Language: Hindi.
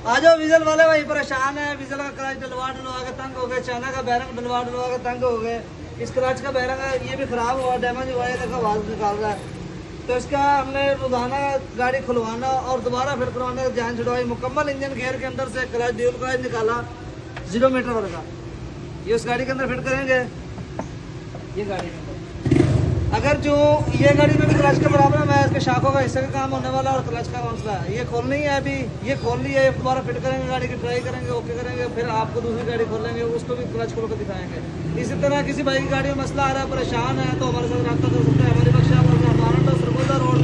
आ जाओ विजल वाले भाई परेशान है। विजल का क्लच डलवा के तंग हो गए, चाइना का बैरंग डलवा के तंग हो गए। इस क्लच का बैरंग ये भी खराब हुआ, डैमेज हुआ है, देखो आवाज निकाल रहा है। तो इसका हमने रोजाना गाड़ी खुलवाना और दोबारा फिर करवाने का जान छुड़वाई। मुकम्मल इंजन गेयर के अंदर से क्लच ड्यूल क्लच निकाला 0 मीटर वाला, ये उस गाड़ी के अंदर फिट करेंगे। ये गाड़ी के अंदर अगर जो ये गाड़ी में भी क्लच का प्रॉब्लम है, इसके शाखों का हिस्से का काम होने वाला और क्लच का मसला है। ये खोलनी है, अभी ये खोलनी है, दोबारा फिट करेंगे गाड़ी की, ट्राई करेंगे, ओके करेंगे, फिर आपको दूसरी गाड़ी खोलेंगे, उसको भी क्लच खोल कर दिखाएंगे। इसी तरह किसी भाई की गाड़ी में मसला आ रहा है, परेशान है, तो हमारे साथ रब्ता कर सकते हैं। हमारी बख्शा सरगोदा रोड